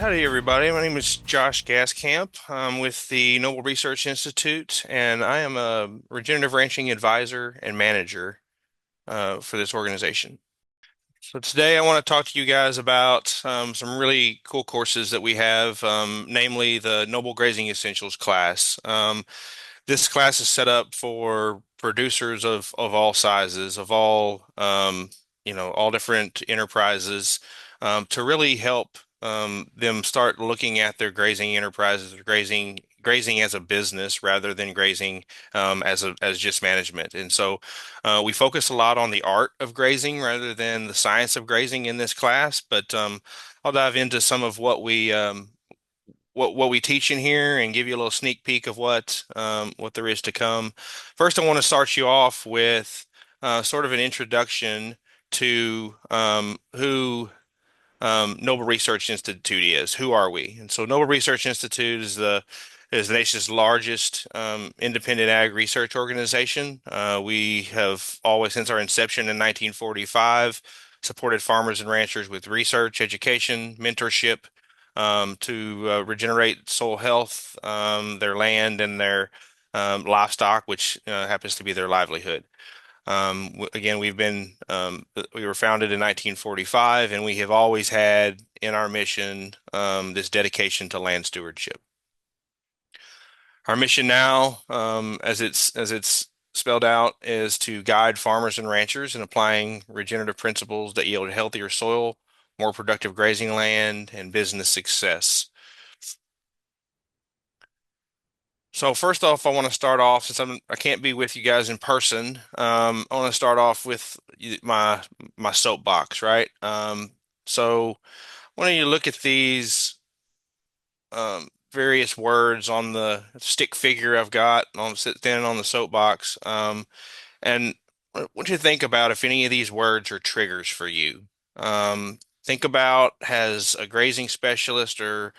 Howdy, everybody. My name is Josh Gaskamp. I'm with the Noble Research Institute, and I am a regenerative ranching advisor and manager for this organization. So today I want to talk to you guys about some really cool courses that we have, namely the Noble Grazing Essentials class. This class is set up for producers of all sizes, of all all different enterprises, to really help them start looking at their grazing enterprises, grazing as a business rather than grazing as just management. And so we focus a lot on the art of grazing rather than the science of grazing in this class. But I'll dive into some of what we teach in here and give you a little sneak peek of what there is to come. First, I want to start you off with sort of an introduction to who Noble Research Institute is. Who are we? And so, Noble Research Institute is the nation's largest independent ag research organization. We have always, since our inception in 1945, supported farmers and ranchers with research, education, mentorship to regenerate soil health, their land, and their livestock, which happens to be their livelihood. Again, we were founded in 1945, and we have always had in our mission this dedication to land stewardship. Our mission now, as it's spelled out, is to guide farmers and ranchers in applying regenerative principles that yield healthier soil, more productive grazing land, and business success. So first off, I want to start off since I can't be with you guys in person. I want to start off with my soapbox, right? So why don't you look at these various words on the stick figure I've got on standing on the soapbox, and what do you think about if any of these words are triggers for you? Think about, has a grazing specialist or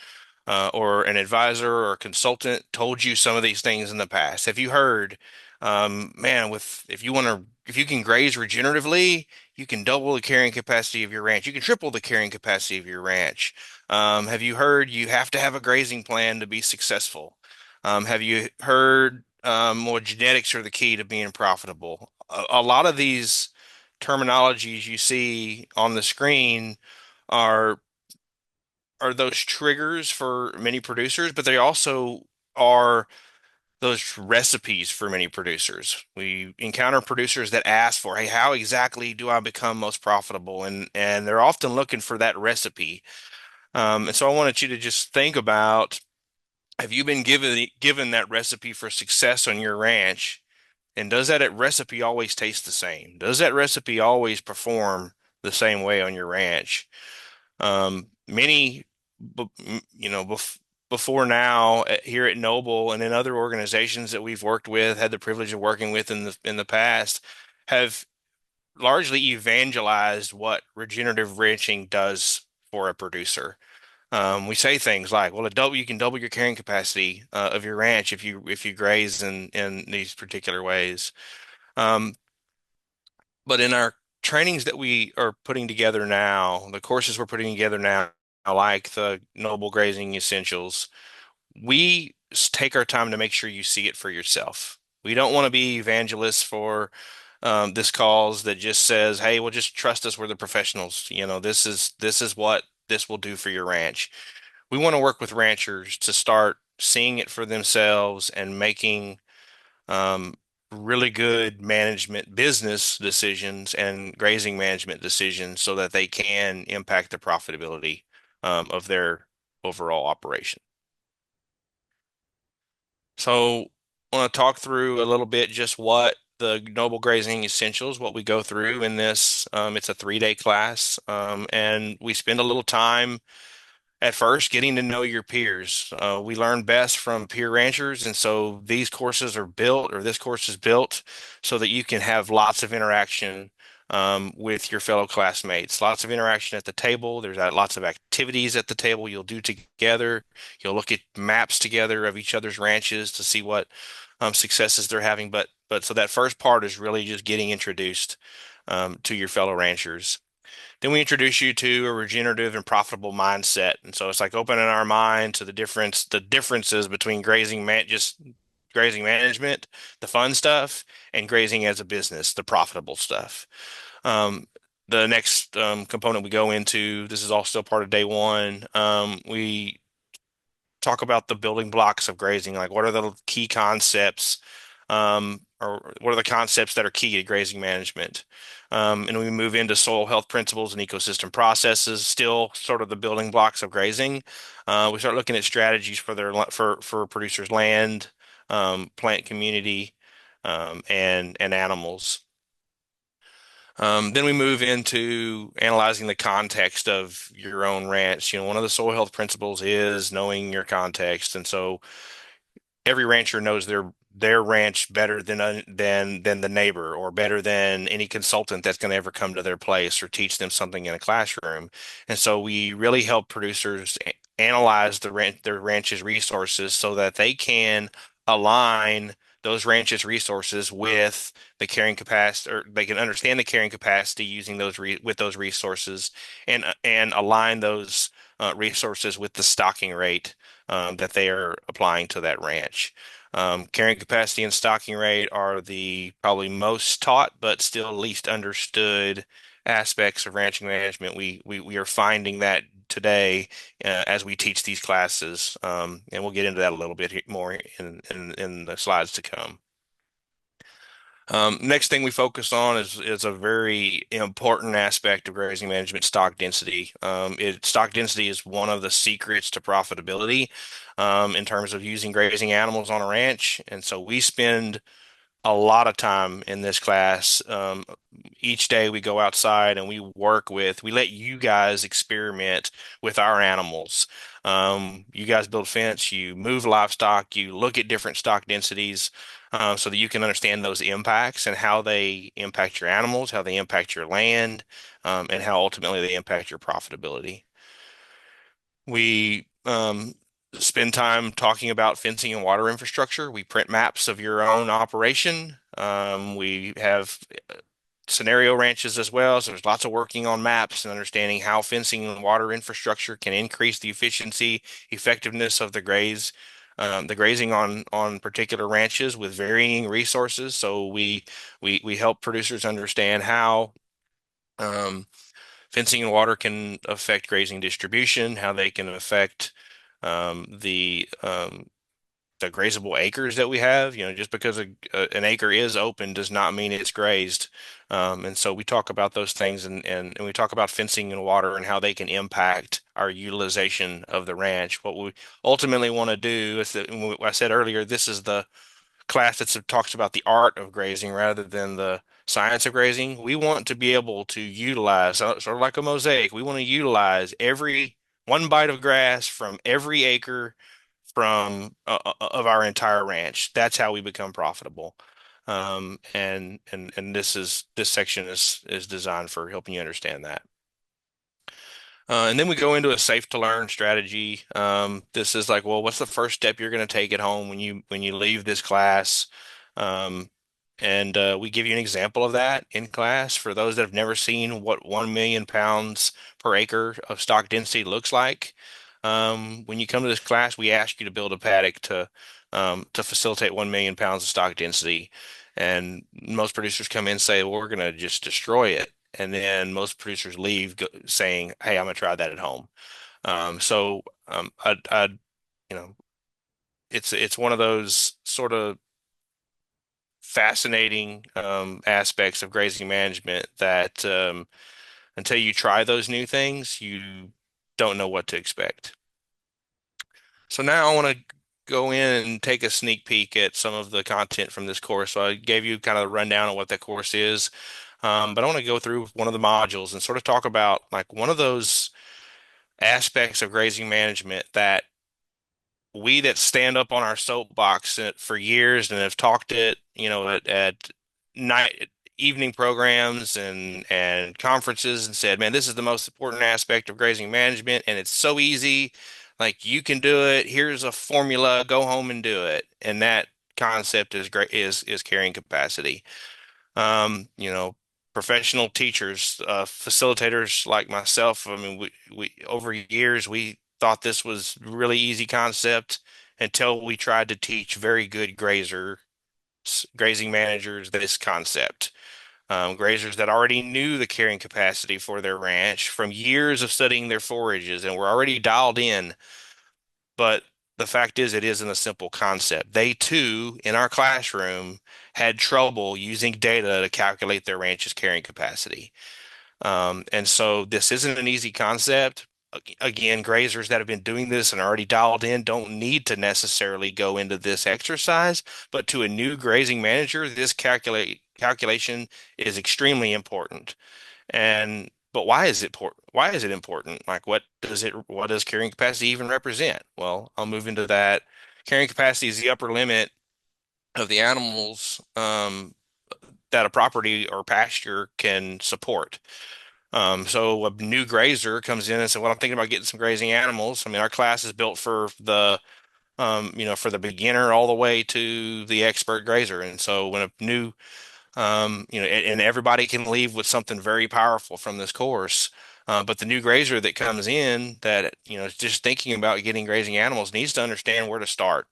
an advisor or a consultant told you some of these things in the past? Have you heard, man, if you can graze regeneratively, you can double the carrying capacity of your ranch. You can triple the carrying capacity of your ranch. Have you heard you have to have a grazing plan to be successful? Have you heard, well, genetics are the key to being profitable? A lot of these terminologies you see on the screen are those triggers for many producers, but they also are those recipes for many producers. We encounter producers that ask for, hey, how exactly do I become most profitable? And they're often looking for that recipe. And so I wanted you to just think about, have you been given that recipe for success on your ranch? And does that recipe always taste the same? Does that recipe always perform the same way on your ranch? Many, you know, before now, here at Noble and in other organizations that we've worked with, had the privilege of working with in the past, have largely evangelized what regenerative ranching does for a producer. We say things like, "Well, you can double your carrying capacity of your ranch if you graze in these particular ways." Um, but in our trainings that we are putting together now, the courses we're putting together now, like the Noble Grazing Essentials, we take our time to make sure you see it for yourself. We don't want to be evangelists for this cause that just says, "Hey, well, just trust us. We're the professionals. You know, this is what this will do for your ranch." We want to work with ranchers to start seeing it for themselves and making um, really good management business decisions and grazing management decisions so that they can impact the profitability of their overall operation. So I want to talk through a little bit just what the Noble Grazing Essentials, what we go through in this. It's a 3-day class, and we spend a little time at first getting to know your peers. We learn best from peer ranchers, and so these courses are built, or this course is built, so that you can have lots of interaction with your fellow classmates. Lots of interaction at the table. There's lots of activities at the table you'll do together. You'll look at maps together of each other's ranches to see what successes they're having. But so that first part is really just getting introduced to your fellow ranchers. Then we introduce you to a regenerative and profitable mindset. And so it's like opening our mind to the differences between just grazing management, the fun stuff, and grazing as a business, the profitable stuff. Um, the next component we go into, this is all still part of day one. We talk about the building blocks of grazing, like what are the key concepts, or what are the concepts that are key to grazing management. And we move into soil health principles and ecosystem processes, still sort of the building blocks of grazing. We start looking at strategies for for producers' land, plant community, and animals. Then we move into analyzing the context of your own ranch. One of the soil health principles is knowing your context, and so every rancher knows their ranch better than the neighbor, or better than any consultant that's going to ever come to their place or teach them something in a classroom. And so we really help producers analyze their ranch's resources so that they can align those ranches resources with the carrying capacity, or they can understand the carrying capacity using with those resources, and align those resources with the stocking rate that they are applying to that ranch. Carrying capacity and stocking rate are the probably most taught, but still least understood aspects of ranching management. We are finding that today as we teach these classes, and we'll get into that a little bit more in the slides to come. Next thing we focus on is a very important aspect of grazing management: stock density. Stock density is one of the secrets to profitability in terms of using grazing animals on a ranch. And so we spend a lot of time in this class. Each day we go outside and we let you guys experiment with our animals. You guys build fence, you move livestock, you look at different stock densities, so that you can understand those impacts and how they impact your animals, how they impact your land, and how ultimately they impact your profitability. We spend time talking about fencing and water infrastructure. We print maps of your own operation. We have scenario ranches as well. So there's lots of working on maps and understanding how fencing and water infrastructure can increase the efficiency, effectiveness of the grazing on particular ranches with varying resources. So we help producers understand how um, fencing and water can affect grazing distribution, how they can affect um, the um, the grazable acres that we have. Just because an acre is open does not mean it's grazed. And so we talk about those things, and we talk about fencing and water and how they can impact our utilization of the ranch. What we ultimately want to do is that, I said earlier, this is the class that talks about the art of grazing rather than the science of grazing. We want to be able to utilize, sort of like a mosaic, we want to utilize every one bite of grass from every acre of our entire ranch. That's how we become profitable. And this section is designed for helping you understand that. And then we go into a safe to learn strategy. This is like, well, what's the first step you're going to take at home when you leave this class? Um, and we give you an example of that in class for those that have never seen what 1 million pounds per acre of stock density looks like. When you come to this class, we ask you to build a paddock to facilitate 1 million pounds of stock density. And most producers come in and say, well, we're going to just destroy it. And then most producers leave saying, "Hey, I'm gonna try that at home." I you know, it's one of those sort of fascinating aspects of grazing management that until you try those new things, you don't know what to expect. So now I want to go in and take a sneak peek at some of the content from this course. So I gave you kind of a rundown on what that course is, but I want to go through one of the modules and sort of talk about like one of those aspects of grazing management that we that stand up on our soapbox for years and have talked it, at night evening programs and conferences and said, man, this is the most important aspect of grazing management and it's so easy. Like you can do it. Here's a formula. Go home and do it. And that concept is great is carrying capacity. Um, you know, professional teachers, facilitators like myself. I mean, we over years we thought this was really easy concept until we tried to teach very good grazing managers this concept. Grazers that already knew the carrying capacity for their ranch from years of studying their forages and were already dialed in. But the fact is, it isn't a simple concept. They too, in our classroom, had trouble using data to calculate their ranch's carrying capacity. And so this isn't an easy concept. Again, grazers that have been doing this and are already dialed in don't need to necessarily go into this exercise, but to a new grazing manager, this calculation is extremely important. And but why is it important? Like what does carrying capacity even represent? Well, I'll move into that. Carrying capacity is the upper limit of the animals that a property or pasture can support. So a new grazer comes in and says, "Well, I'm thinking about getting some grazing animals." I mean, our class is built for for the beginner all the way to the expert grazer. And so when a new, and everybody can leave with something very powerful from this course. But the new grazer that comes in that, is just thinking about getting grazing animals needs to understand where to start.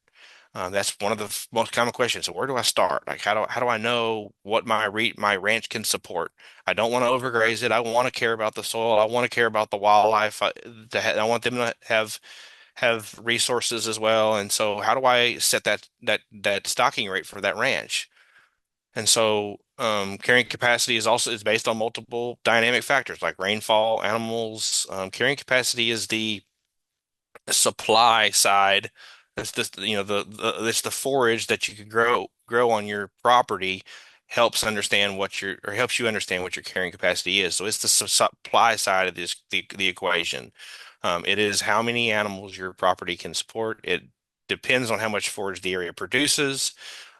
That's one of the most common questions. So where do I start? Like how do I know what my ranch can support? I don't want to overgraze it. I want to care about the soil. I want to care about the wildlife. I want them to have resources as well. And so how do I set that stocking rate for that ranch? And so carrying capacity is based on multiple dynamic factors like rainfall, animals. Carrying capacity is the supply side. It's just, it's the forage that you could grow on your property helps you understand what your carrying capacity is. So it's the supply side of the equation. It is how many animals your property can support. It depends on how much forage the area produces.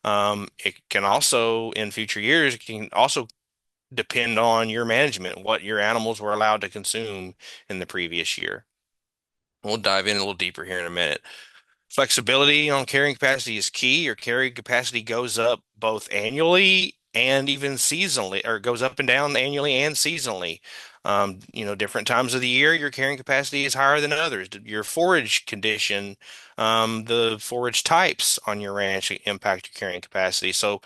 It can also, in future years, it can also depend on your management, what your animals were allowed to consume in the previous year. We'll dive in a little deeper here in a minute. Flexibility on carrying capacity is key. Your carrying capacity goes up both annually and even seasonally, or goes up and down annually and seasonally. Different times of the year, your carrying capacity is higher than others. Your forage condition, the forage types on your ranch impact your carrying capacity. So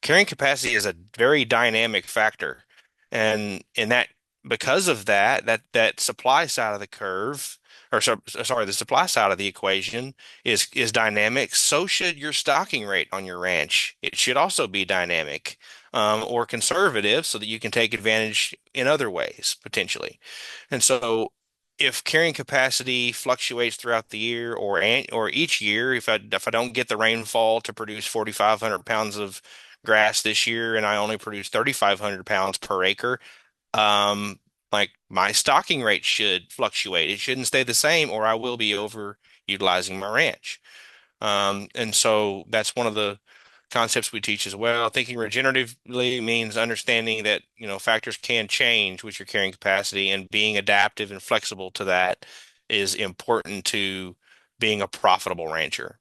carrying capacity is a very dynamic factor. And in that, because of that supply side of the curve, sorry, the supply side of the equation is dynamic. So should your stocking rate on your ranch. It should also be dynamic, or conservative so that you can take advantage in other ways potentially. And so if carrying capacity fluctuates throughout the year or each year, if I don't get the rainfall to produce 4,500 pounds of grass this year and I only produce 3,500 pounds per acre, like my stocking rate should fluctuate. It shouldn't stay the same, or I will be over utilizing my ranch. And so that's one of the concepts we teach as well. Thinking regeneratively means understanding that, factors can change with your carrying capacity, and being adaptive and flexible to that is important to being a profitable rancher.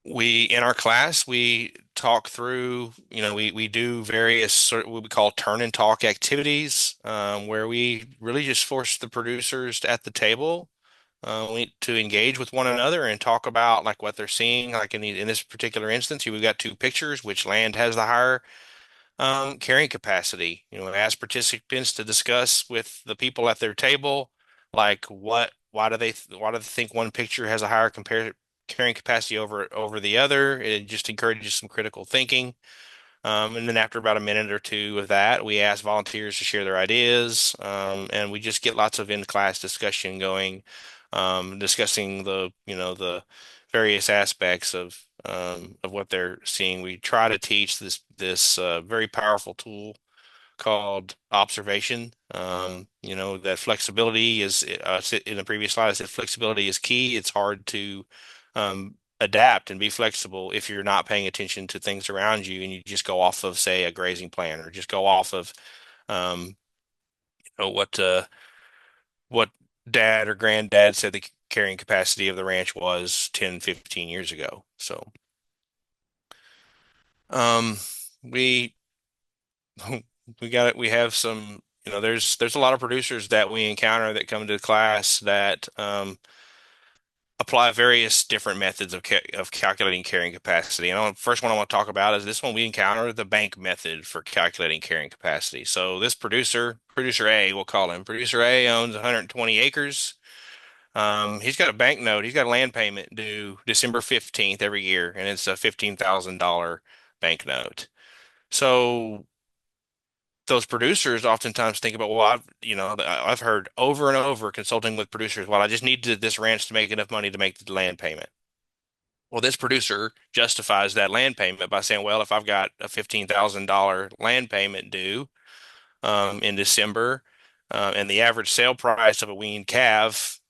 In our class, we talk through, we do various what we call turn and talk activities, where we really just force the producers at the table to engage with one another and talk about like what they're seeing. Like in this particular instance, we've got two pictures, which land has the higher carrying capacity. Ask participants to discuss with the people at their table, like why do they think one picture has a higher carrying capacity over the other. It just encourages some critical thinking. And then after about a minute or two of that, we ask volunteers to share their ideas, and we just get lots of in-class discussion going, discussing the various aspects of what they're seeing. We try to teach this very powerful tool called observation. That flexibility is, in the previous slide, I said flexibility is key. It's hard to adapt and be flexible if you're not paying attention to things around you and you just go off of, say, a grazing plan, or just go off of um, what dad or granddad said the carrying capacity of the ranch was 10, 15 years ago. So um, we We got it. We have some, there's a lot of producers that we encounter that come to class that apply various different methods of calculating carrying capacity. And first one I want to talk about is this one we encounter the bank method for calculating carrying capacity. So this producer A, we'll call him, producer A owns 120 acres. He's got a bank note. He's got a land payment due December 15th every year, and it's a $15,000 bank note. So those producers oftentimes think about, well, I've heard over and over consulting with producers, well, I just need this ranch to make enough money to make the land payment. Well, this producer justifies that land payment by saying, well, if I've got a $15,000 land payment due in December, and the average sale price of a weaned calf,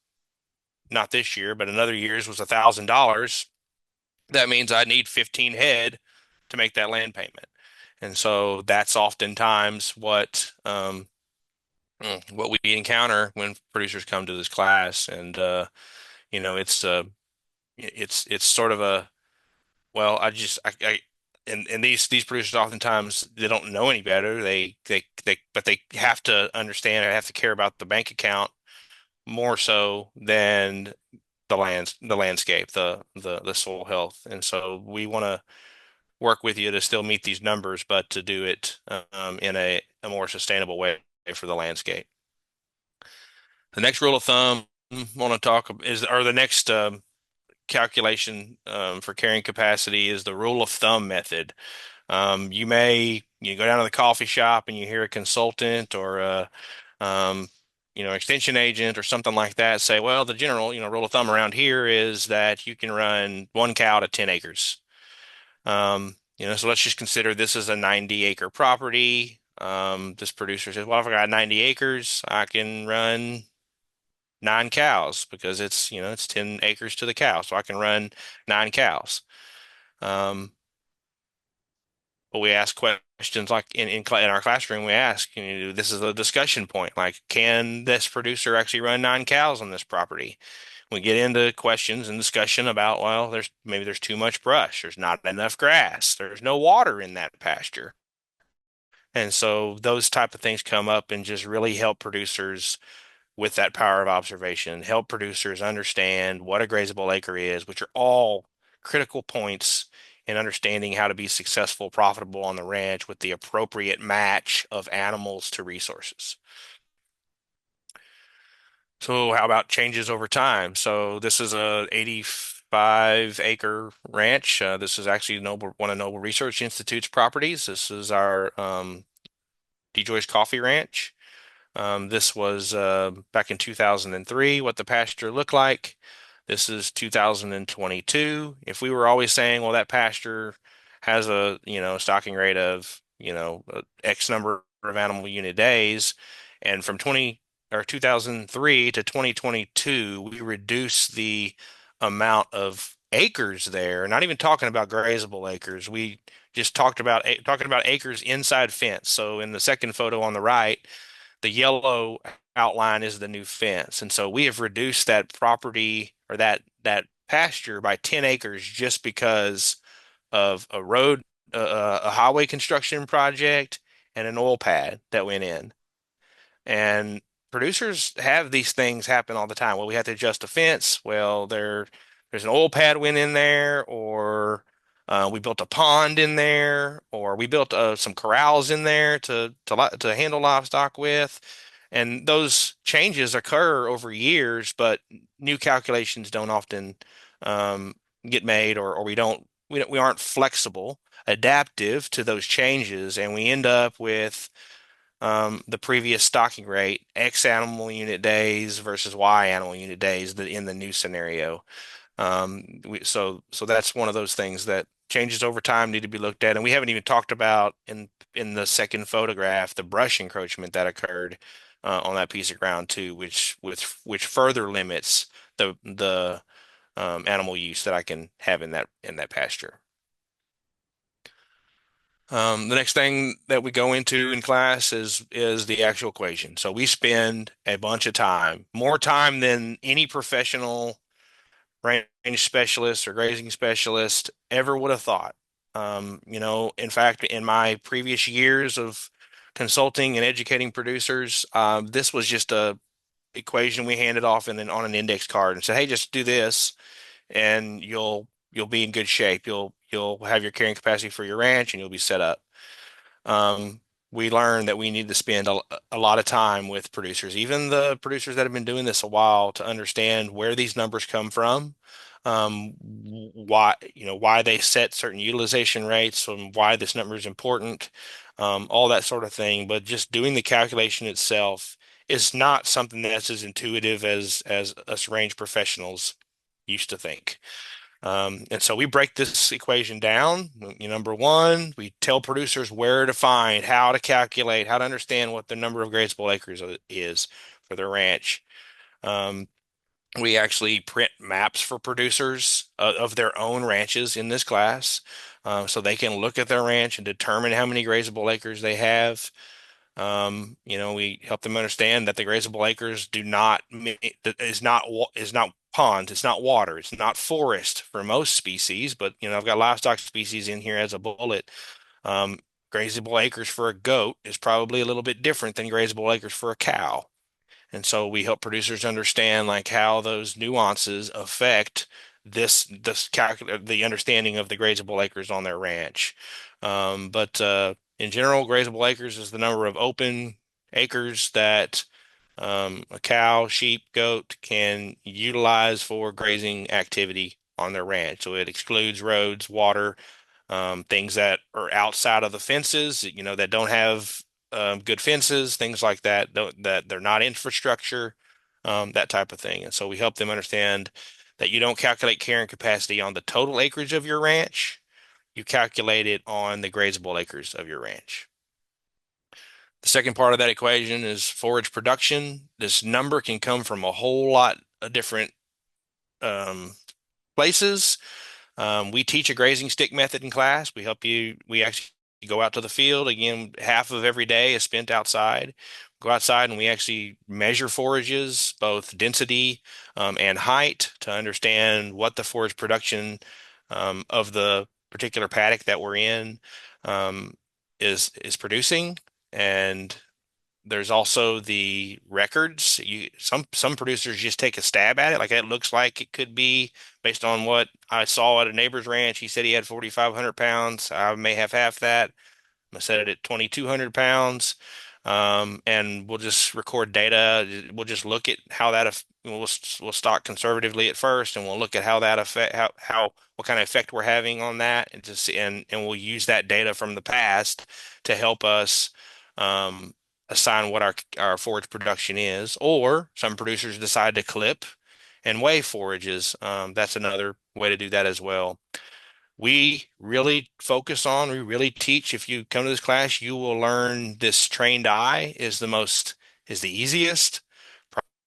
not this year, but another year's was $1,000, that means I need 15 head to make that land payment. And so that's oftentimes what we encounter when producers come to this class. And you know, it's sort of a well, and these producers oftentimes they don't know any better. But they have to understand and have to care about the bank account more so than the landscape, the soil health. And so we want to work with you to still meet these numbers, but to do it in a more sustainable way for the landscape. The next rule of thumb I want to talk is, or the next calculation for carrying capacity is the rule of thumb method. You go down to the coffee shop and you hear a consultant or a um, extension agent or something like that say, well, the general, rule of thumb around here is that you can run one cow to 10 acres. So let's just consider this is a 90-acre property. This producer says, well, if I got 90 acres, I can run 9 cows because it's 10 acres to the cow. So I can run 9 cows. Um, but we ask questions like in our classroom, we ask, this is a discussion point, like, can this producer actually run 9 cows on this property? We get into questions and discussion about, well, there's too much brush, there's not enough grass, there's no water in that pasture. And so those type of things come up and just really help producers with that power of observation, help producers understand what a grazable acre is, which are all critical points in understanding how to be successful, profitable on the ranch with the appropriate match of animals to resources. So how about changes over time? So this is a 85-acre ranch. This is actually one of Noble Research Institute's properties. This is our DeJoy's Coffee Ranch. This was back in 2003, what the pasture looked like. This is 2022. If we were always saying, well, that pasture has a, stocking rate of, X number of animal unit days, and from 2003 to 2022, we reduced the amount of acres there, not even talking about grazable acres. We just talking about acres inside fence. So in the second photo on the right, the yellow outline is the new fence. And so we have reduced that property or that pasture by 10 acres just because of a highway construction project and an oil pad that went in. And producers have these things happen all the time. Well, we have to adjust a fence. Well, there's an oil pad went in there, or we built a pond in there, or we built some corrals in there to handle livestock with. And those changes occur over years, but new calculations don't often um, get made, or we aren't flexible, adaptive to those changes, and we end up with the previous stocking rate, X animal unit days versus Y animal unit days in the new scenario. So that's one of those things that changes over time need to be looked at. And we haven't even talked about in the second photograph the brush encroachment that occurred on that piece of ground too, which further limits the animal use that I can have in that pasture. The next thing that we go into in class is the actual equation. So we spend a bunch of time, more time than any professional range specialist or grazing specialist ever would have thought, In fact, in my previous years of consulting and educating producers, this was just a equation we handed off on an index card and said, "Hey, just do this, and you'll be in good shape. You'll have your carrying capacity for your ranch, and you'll be set up." um, we learned that we need to spend a lot of time with producers, even the producers that have been doing this a while, to understand where these numbers come from, why they set certain utilization rates, and why this number is important, all that sort of thing. But just doing the calculation itself is not something that's as intuitive as us range professionals used to think. And so we break this equation down. Number one, we tell producers where to find, how to calculate, how to understand what the number of grazable acres is for their ranch. Um, we actually print maps for producers of their own ranches in this class, so they can look at their ranch and determine how many grazable acres they have. We help them understand that the grazable acres do not is not ponds, it's not water, it's not forest for most species, but I've got livestock species in here as a bullet. Um, Grazable acres for a goat is probably a little bit different than grazable acres for a cow. And so we help producers understand like how those nuances affect the understanding of the grazable acres on their ranch. But in general, grazable acres is the number of open acres that a cow, sheep, goat can utilize for grazing activity on their ranch. So it excludes roads, water, things that are outside of the fences, that don't have good fences, things like that, that they're not infrastructure, that type of thing. And so we help them understand that you don't calculate carrying capacity on the total acreage of your ranch. You calculate it on the grazable acres of your ranch. The second part of that equation is forage production. This number can come from a whole lot of different um, places. We teach a grazing stick method in class. We actually go out to the field. Again, half of every day is spent outside. Go outside and we actually measure forages, both density and height, to understand what the forage production of the particular paddock that we're in um, is producing. And there's also the records. Some producers just take a stab at it. Like it looks like it could be based on what I saw at a neighbor's ranch. He said he had 4,500 pounds. I may have half that. I set it at 2,200 pounds. And we'll just record data. We'll just look at how we'll stock conservatively at first, and we'll look at how that affect how what kind of effect we're having on that, and and we'll use that data from the past to help us um, assign what our forage production is. Or some producers decide to clip and weigh forages. That's another way to do that as well. We really teach. If you come to this class, you will learn this trained eye is the easiest.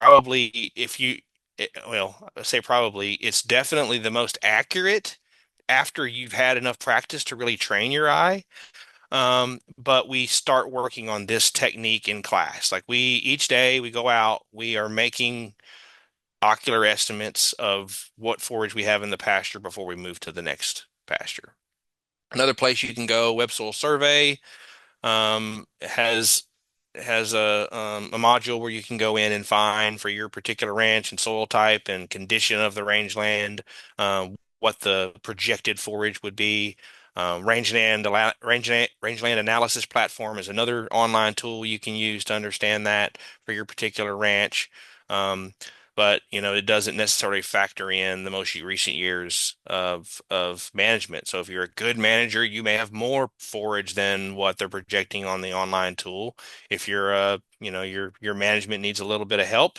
Probably if you, well, I say probably, it's definitely the most accurate after you've had enough practice to really train your eye. But we start working on this technique in class. Like each day we go out, we are making ocular estimates of what forage we have in the pasture before we move to the next pasture. Another place you can go, Web Soil Survey, has a module where you can go in and find for your particular ranch and soil type and condition of the rangeland, what the projected forage would be. Rangeland analysis platform is another online tool you can use to understand that for your particular ranch. Um, but it doesn't necessarily factor in the most recent years of management. So if you're a good manager, you may have more forage than what they're projecting on the online tool. If your management needs a little bit of help,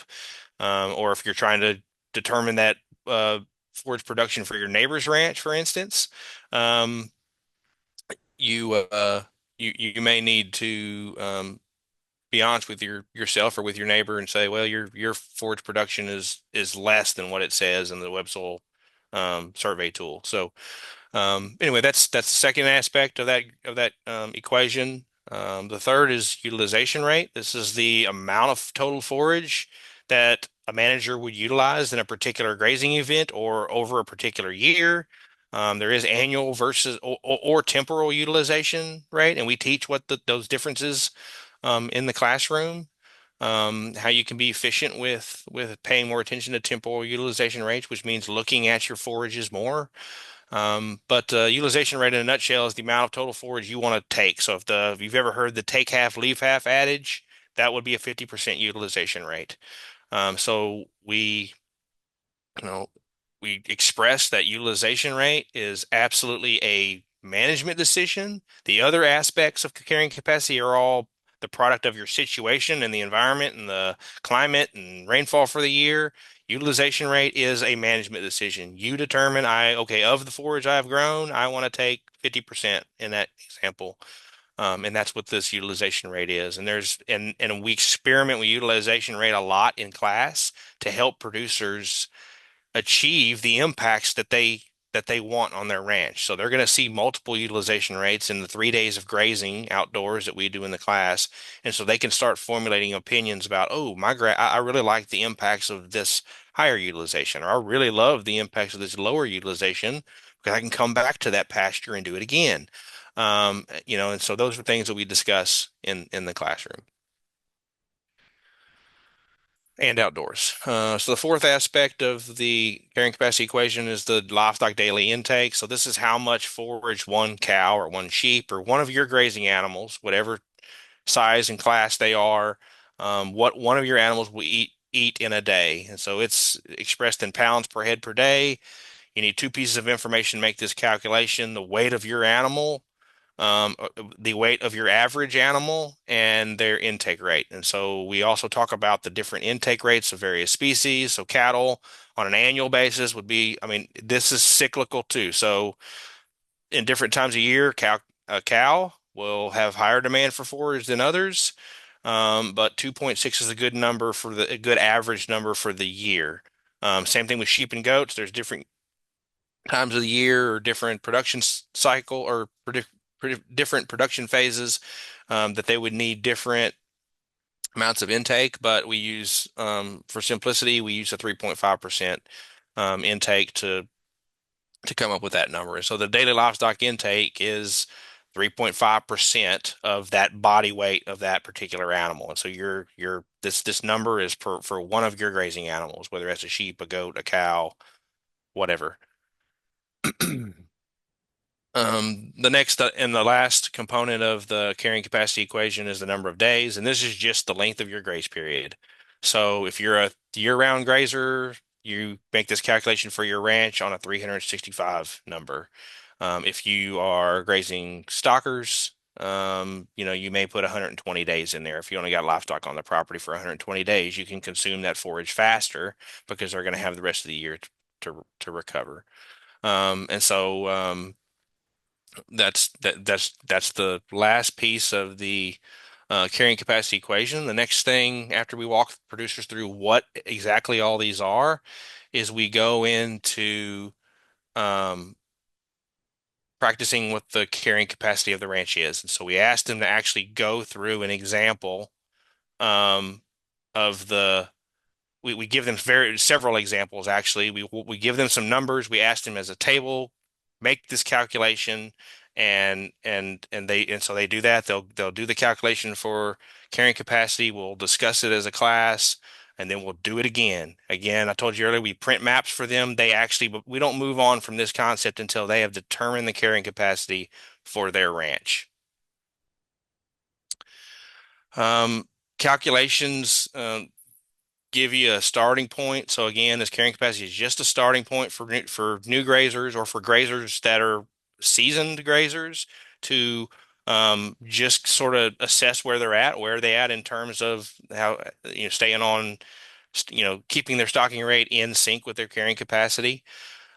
or if you're trying to determine that uh, forage production for your neighbor's ranch, for instance, um, you you may need to be honest with yourself or with your neighbor and say, well, your forage production is less than what it says in the web soil survey tool. So anyway, that's the second aspect of that equation. The third is utilization rate. This is the amount of total forage that a manager would utilize in a particular grazing event or over a particular year. There is annual versus or temporal utilization rate, and we teach what those differences in the classroom. How you can be efficient with paying more attention to temporal utilization rates, which means looking at your forages more. But utilization rate in a nutshell is the amount of total forage you want to take. So if you've ever heard the take half, leave half adage, that would be a 50% utilization rate. So you know, we express that utilization rate is absolutely a management decision. The other aspects of carrying capacity are all the product of your situation and the environment and the climate and rainfall for the year. Utilization rate is a management decision. You determine, okay, of the forage I've grown, I want to take 50% in that example. And that's what this utilization rate is. And we experiment with utilization rate a lot in class to help producers achieve the impacts that they want on their ranch. So they're going to see multiple utilization rates in the 3 days of grazing outdoors that we do in the class, and so they can start formulating opinions about, oh, I really like the impacts of this higher utilization, or I really love the impacts of this lower utilization because I can come back to that pasture and do it again. And so those are things that we discuss in the classroom and outdoors. So the fourth aspect of the carrying capacity equation is the livestock daily intake. So this is how much forage one cow or one sheep or one of your grazing animals, whatever size and class they are, what one of your animals will eat in a day. And so it's expressed in pounds per head per day. You need two pieces of information to make this calculation: the weight of your animal, the weight of your average animal, and their intake rate. And so we also talk about the different intake rates of various species. So cattle on an annual basis would be, I mean, this is cyclical too. So in different times of year, a cow will have higher demand for forage than others. But 2.6 is a good number a good average number for the year. Same thing with sheep and goats. There's different times of the year or different production cycle or different production phases that they would need different amounts of intake. But for simplicity, we use a 3.5% intake to come up with that number. And so the daily livestock intake is 3.5% of that body weight of that particular animal. And so this number is for one of your grazing animals, whether it's a sheep, a goat, a cow, whatever. The next and the last component of the carrying capacity equation is the number of days, and this is just the length of your graze period. So if you're a year-round grazer, you make this calculation for your ranch on a 365 number. If you are grazing stockers, you may put 120 days in there. If you only got livestock on the property for 120 days, you can consume that forage faster because they're going to have the rest of the year to recover. And so that's the last piece of the carrying capacity equation. The next thing after we walk producers through what exactly all these are is we go into um, practicing what the carrying capacity of the ranch is. And so we asked them to actually go through an example um, of we give them several examples actually. We give them some numbers. We ask them as a table, make this calculation, and so they do that. They'll do the calculation for carrying capacity. We'll discuss it as a class, and then we'll do it again. Again, I told you earlier we print maps for them. But we don't move on from this concept until they have determined the carrying capacity for their ranch. Um, Calculations. Give you a starting point. So again, this carrying capacity is just a starting point for new grazers or for grazers that are seasoned grazers to just sort of assess where are they at in terms of how staying on keeping their stocking rate in sync with their carrying capacity.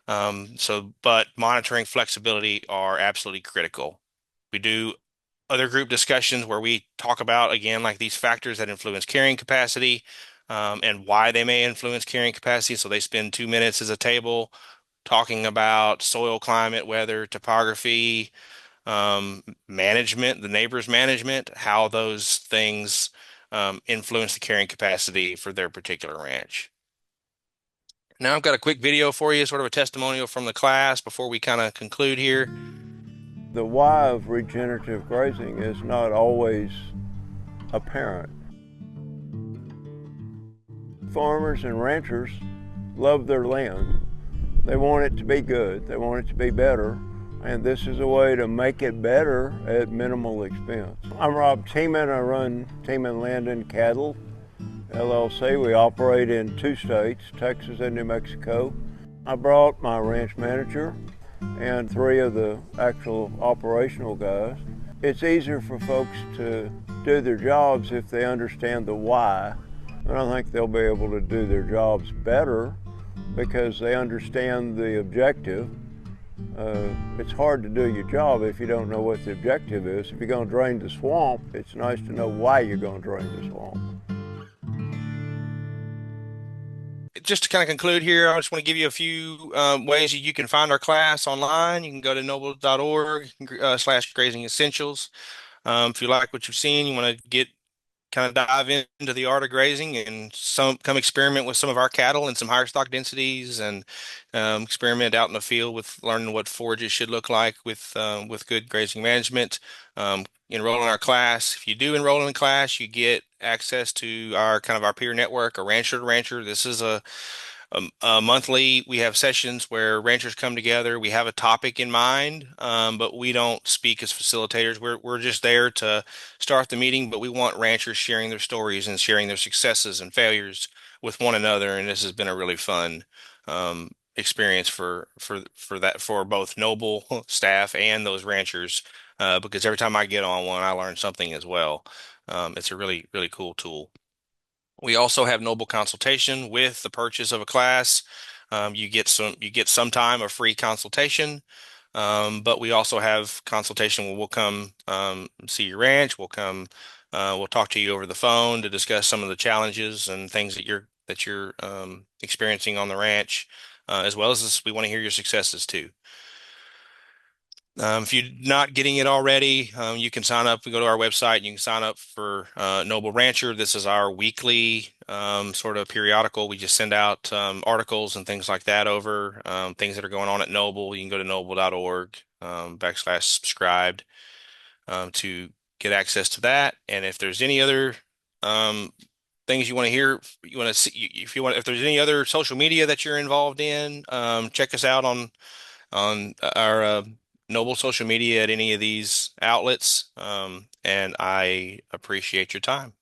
But monitoring flexibility are absolutely critical. We do other group discussions where we talk about, again, like these factors that influence carrying capacity and why they may influence carrying capacity. So they spend 2 minutes as a table talking about soil, climate, weather, topography, management, the neighbors' management, how those things influence the carrying capacity for their particular ranch. Now I've got a quick video for you, sort of a testimonial from the class before we kind of conclude here. The why of regenerative grazing is not always apparent. Farmers and ranchers love their land. They want it to be good, they want it to be better, and this is a way to make it better at minimal expense. I'm Rob Tiemann. I run Tiemann Land and Cattle LLC. We operate in 2 states, Texas and New Mexico. I brought my ranch manager and 3 of the actual operational guys. It's easier for folks to do their jobs if they understand the why. And I think they'll be able to do their jobs better because they understand the objective. It's hard to do your job if you don't know what the objective is. If you're going to drain the swamp, it's nice to know why you're going to drain the swamp. Just to kind of conclude here, I just want to give you a few ways that you can find our class online. You can go to noble.org / Grazing Essentials. If you like what you've seen, you want to get kind of dive into the art of grazing and come experiment with some of our cattle and some higher stock densities, and experiment out in the field with learning what forages should look like with good grazing management. Enroll in our class. If you do enroll in the class, you get access to our kind of our peer network, a rancher to rancher. This is monthly, we have sessions where ranchers come together. We have a topic in mind, but we don't speak as facilitators. We're just there to start the meeting, but we want ranchers sharing their stories and sharing their successes and failures with one another. And this has been a really fun experience for both Noble staff and those ranchers, because every time I get on one, I learn something as well. It's a really, really cool tool. We also have Noble consultation with the purchase of a class. You get some time of free consultation, but we also have consultation where we'll come see your ranch. We'll talk to you over the phone to discuss some of the challenges and things that you're experiencing on the ranch, as well as we want to hear your successes too. If you're not getting it already, you can sign up. We go to our website and you can sign up for Noble Rancher. This is our weekly sort of periodical. We just send out articles and things like that over things that are going on at Noble. You can go to noble.org /subscribed to get access to that. And if there's any other um, things you want to hear, you want to see, if there's any other social media that you're involved in, check us out on our Noble social media at any of these outlets. And I appreciate your time.